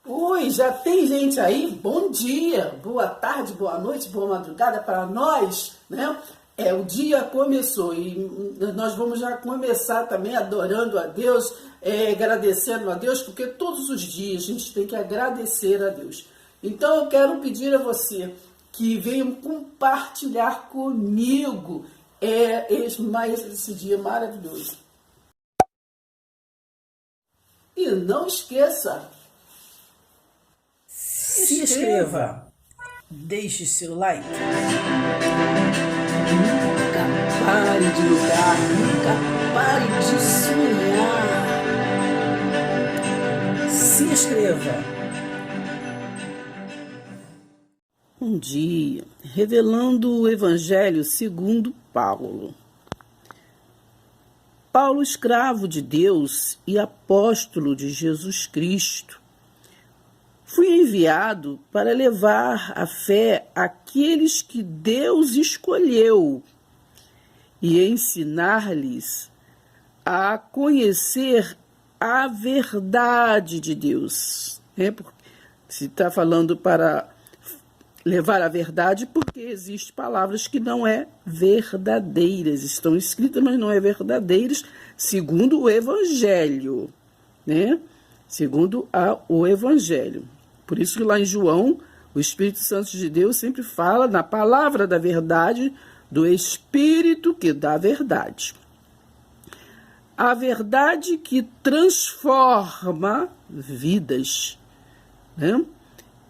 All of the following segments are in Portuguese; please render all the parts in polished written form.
Oi, já tem gente aí? Bom dia, boa tarde, boa noite, boa madrugada para nós, né? O dia começou e nós vamos já começar também adorando a Deus, agradecendo a Deus, porque todos os dias a gente tem que agradecer a Deus. Então eu quero pedir a você que venha compartilhar comigo mais esse dia maravilhoso. E não esqueça, Se inscreva, deixe seu like. nunca pare de lutar, nunca pare de sonhar. Se inscreva. Um dia, revelando o Evangelho segundo Paulo. Paulo, escravo de Deus e apóstolo de Jesus Cristo, fui enviado para levar a fé àqueles que Deus escolheu e ensinar-lhes a conhecer a verdade de Deus. Se está falando para levar a verdade, porque existem palavras que não é verdadeiras, estão escritas, mas não é verdadeiras, segundo o Evangelho, né? Segundo o Evangelho. Por isso que lá em João, o Espírito Santo de Deus sempre fala na palavra da verdade, do Espírito que dá a verdade. A verdade que transforma vidas, né?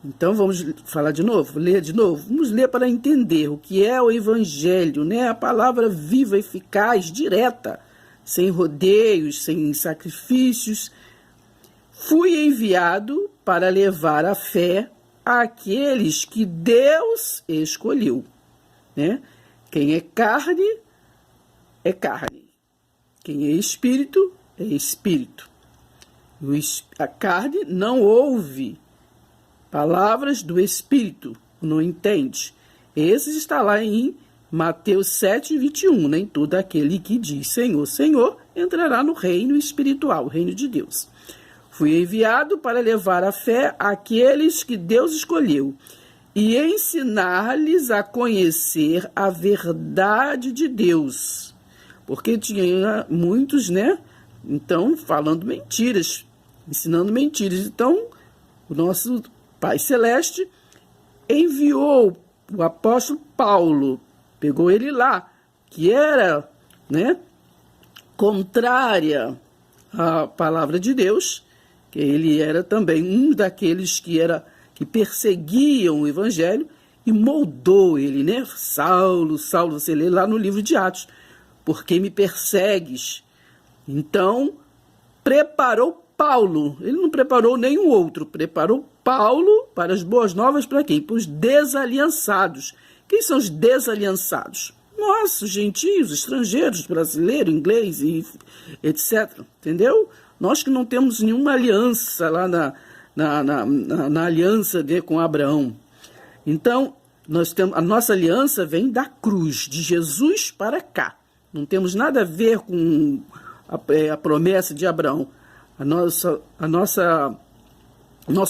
Então vamos falar de novo, ler de novo. Vamos ler para entender o que é o Evangelho, né? A palavra viva, eficaz, direta, sem rodeios, sem sacrifícios. Fui enviado para levar a fé àqueles que Deus escolheu, né? Quem é carne, é carne. Quem é espírito, é espírito. A carne não ouve palavras do Espírito, não entende. Esse está lá em Mateus 7, 21. Nem todo aquele que diz Senhor, Senhor, entrará no reino espiritual, o reino de Deus. Fui enviado para levar a fé àqueles que Deus escolheu e ensinar-lhes a conhecer a verdade de Deus. Porque tinha muitos, né? Então, falando mentiras, ensinando mentiras. Então, o nosso Pai Celeste enviou o apóstolo Paulo, pegou ele lá, que era, né, contrária à palavra de Deus, que ele era também um daqueles que perseguiam o Evangelho, e moldou ele, né? Saulo, você lê lá no livro de Atos, por que me persegues? Então, preparou Paulo, ele não preparou nenhum outro, preparou Paulo para as boas novas para quem? Para os desaliançados. Quem são os desaliançados? Nós, os gentios, estrangeiros, brasileiro, inglês e etc. Entendeu? Nós que não temos nenhuma aliança lá na aliança com Abraão. Então, a nossa aliança vem da cruz, de Jesus para cá. Não temos nada a ver com a promessa de Abraão. Nosso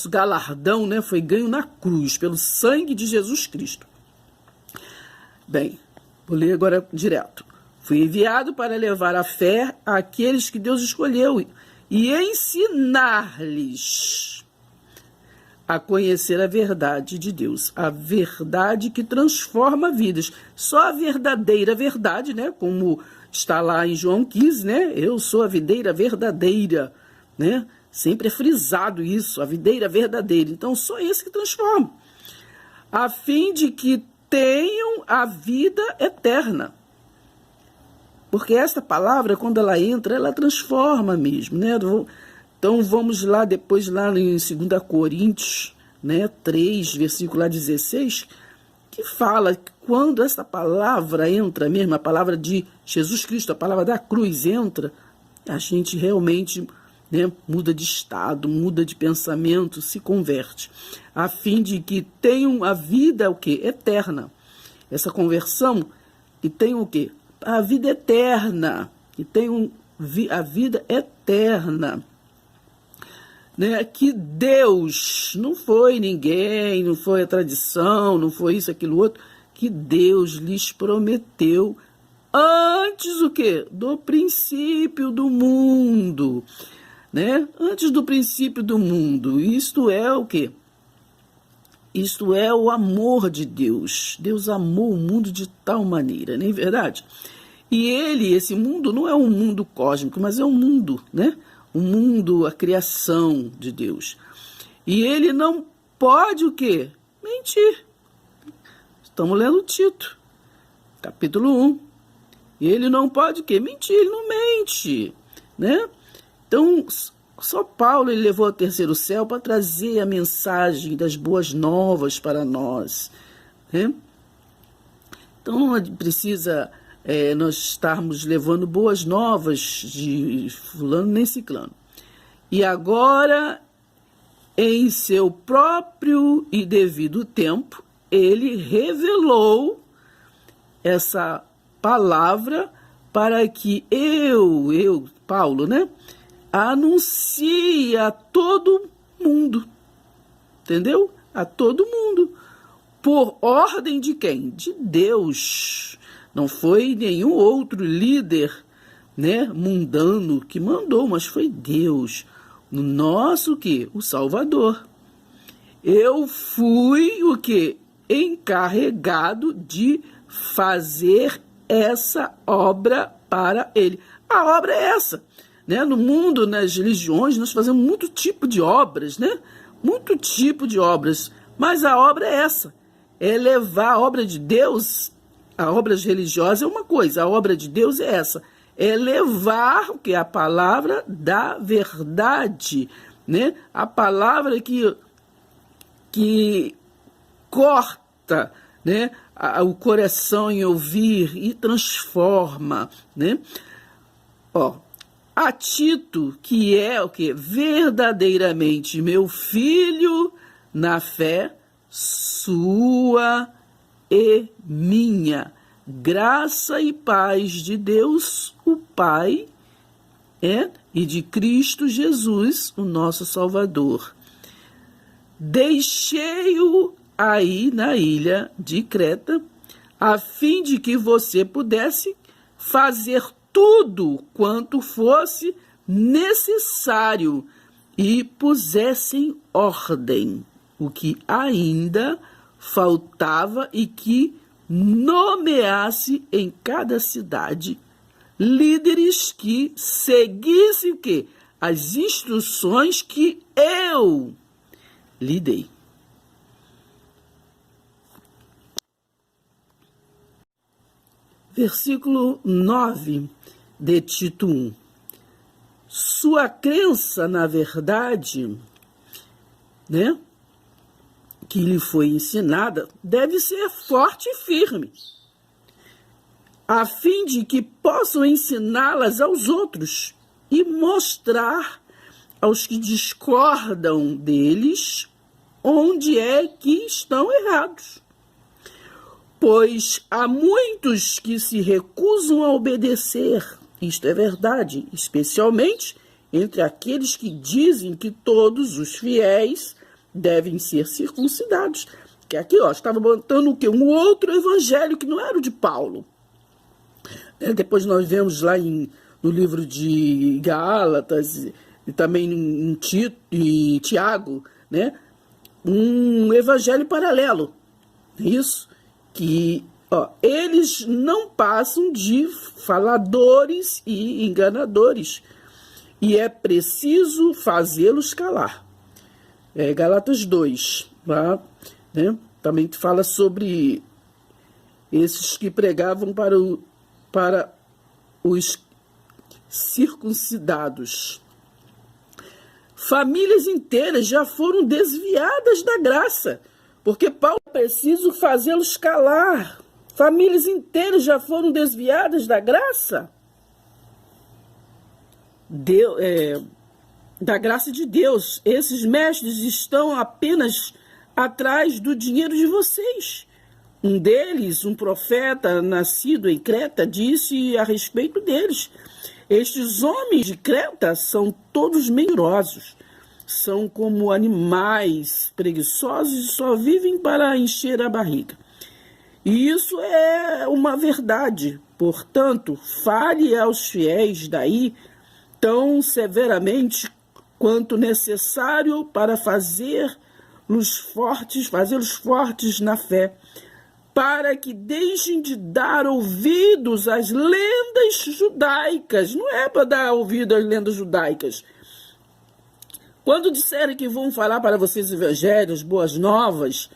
galardão, né, foi ganho na cruz, pelo sangue de Jesus Cristo. Bem, vou ler agora direto. Fui enviado para levar a fé àqueles que Deus escolheu e ensinar-lhes a conhecer a verdade de Deus, a verdade que transforma vidas. Só a verdadeira verdade, né, como está lá em João 15, né, eu sou a videira verdadeira, né, sempre é frisado isso, a videira verdadeira. Então, só esse que transforma, a fim de que tenham a vida eterna. Porque esta palavra, quando ela entra, ela transforma mesmo, né? Então, vamos lá depois, lá em 2 Coríntios, né, 3, versículo 16, que fala que quando essa palavra entra mesmo, a palavra de Jesus Cristo, a palavra da cruz entra, a gente realmente, né, muda de estado, muda de pensamento, se converte, a fim de que tenham a vida, o quê? Eterna. Essa conversão, que tenham o quê? A vida eterna, que tenham a vida eterna. né, que Deus, não foi ninguém, não foi a tradição, não foi isso, aquilo, outro, que Deus lhes prometeu antes o quê? Do princípio do mundo, né? Antes do princípio do mundo. Isto é o quê? Isto é o amor de Deus. Deus amou o mundo de tal maneira, não é verdade? E esse mundo não é um mundo cósmico, mas é um mundo, né? O mundo, a criação de Deus. E ele não pode o quê? Mentir. Estamos lendo Tito, capítulo 1. E ele não pode o quê? Mentir, ele não mente, né? Então, só Paulo ele levou ao terceiro céu para trazer a mensagem das boas novas para nós, né? Então, não precisa nós estarmos levando boas novas de fulano nem ciclano. E agora, em seu próprio e devido tempo, ele revelou essa palavra para que eu, Paulo, né, anuncie a todo mundo, entendeu? A todo mundo. Por ordem de quem? De Deus. Não foi nenhum outro líder, né, mundano que mandou, mas foi Deus. No nosso quê? O Salvador. Eu fui o quê? Encarregado de fazer essa obra para ele. A obra é essa, né? No mundo, nas religiões, nós fazemos muito tipo de obras, né? Muito tipo de obras, mas a obra é essa, é levar a obra de Deus. A obra religiosa é uma coisa, a obra de Deus é essa, é levar o que é a palavra da verdade, né? A palavra que corta, né, o coração em ouvir e transforma, né? A Tito, que é o que? Verdadeiramente meu filho na fé, sua e minha, graça e paz de Deus, o Pai, e de Cristo Jesus, o nosso Salvador. Deixei-o aí na ilha de Creta, a fim de que você pudesse fazer tudo quanto fosse necessário e pusesse em ordem o que ainda faltava e que nomeasse em cada cidade líderes que seguissem o quê? As instruções que eu lhe dei. Versículo 9 de Tito 1. Sua crença na verdade, né, que lhe foi ensinada, deve ser forte e firme, a fim de que possam ensiná-las aos outros e mostrar aos que discordam deles onde é que estão errados. Pois há muitos que se recusam a obedecer, isto é verdade, especialmente entre aqueles que dizem que todos os fiéis devem ser circuncidados. Que aqui, estava botando o quê? Um outro evangelho que não era o de Paulo. Depois nós vemos lá no livro de Gálatas e também em Tito e Tiago, né, um evangelho paralelo. Isso, que eles não passam de faladores e enganadores, e é preciso fazê-los calar. Gálatas 2, tá? Né? Também fala sobre esses que pregavam para os circuncidados. Famílias inteiras já foram desviadas da graça, porque Paulo é preciso fazê-los calar. Famílias inteiras já foram desviadas da graça. Da graça de Deus. Esses mestres estão apenas atrás do dinheiro de vocês. Um deles, um profeta nascido em Creta, disse a respeito deles: estes homens de Creta são todos mentirosos. são como animais preguiçosos e só vivem para encher a barriga. E isso é uma verdade. Portanto, fale aos fiéis daí tão severamente quanto necessário para fazê-los fortes na fé, para que deixem de dar ouvidos às lendas judaicas. Não é para dar ouvido às lendas judaicas. Quando disserem que vão falar para vocês evangelhos, boas novas,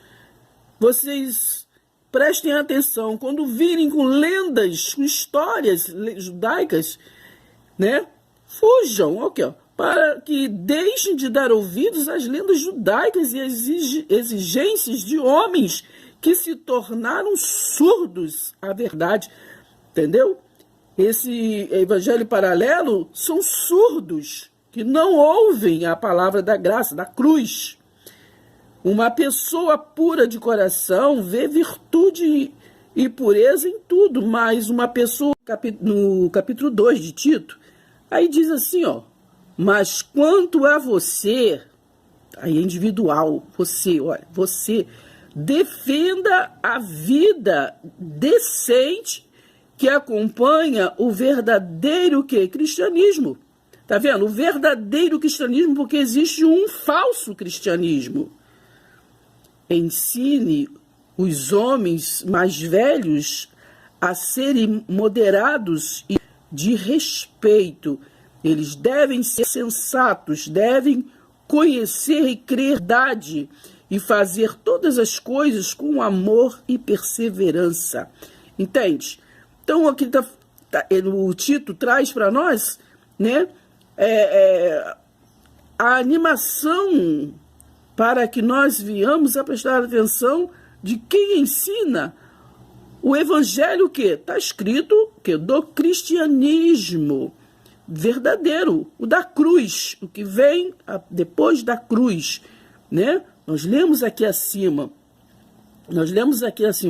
vocês prestem atenção. Quando virem com lendas, com histórias judaicas, né? Fujam, okay, para que deixem de dar ouvidos às lendas judaicas e às exigências de homens que se tornaram surdos à verdade, entendeu? Esse evangelho paralelo são surdos, que não ouvem a palavra da graça, da cruz. Uma pessoa pura de coração vê virtude e pureza em tudo, mas uma pessoa, no capítulo 2 de Tito, aí diz assim, ó, mas quanto a você, aí é individual, você defenda a vida decente que acompanha o verdadeiro cristianismo. Tá vendo? O verdadeiro cristianismo, porque existe um falso cristianismo. Ensine os homens mais velhos a serem moderados e de respeito. Eles devem ser sensatos, devem conhecer e crer verdade e fazer todas as coisas com amor e perseverança. Entende? Então, aqui o Tito traz para nós, né, a animação para que nós venhamos a prestar atenção de quem ensina o evangelho que está escrito que do cristianismo verdadeiro, o da cruz, o que vem depois da cruz, né? Nós lemos aqui acima,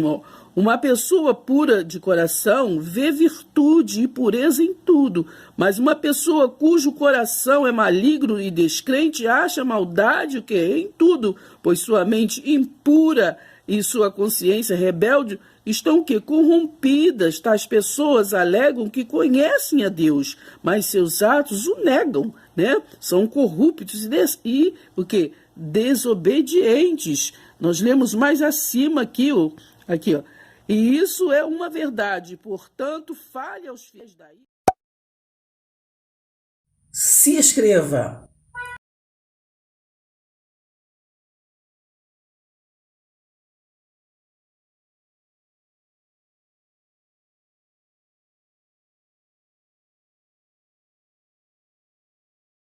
ó, uma pessoa pura de coração vê virtude e pureza em tudo, mas uma pessoa cujo coração é maligno e descrente acha maldade o quê? Em tudo, pois sua mente impura e sua consciência rebelde estão o quê? Corrompidas. Tais pessoas alegam que conhecem a Deus, mas seus atos o negam, né? São corruptos e o quê? Desobedientes. Nós lemos mais acima aqui, ó. E isso é uma verdade, portanto, fale aos fiéis daí. Se inscreva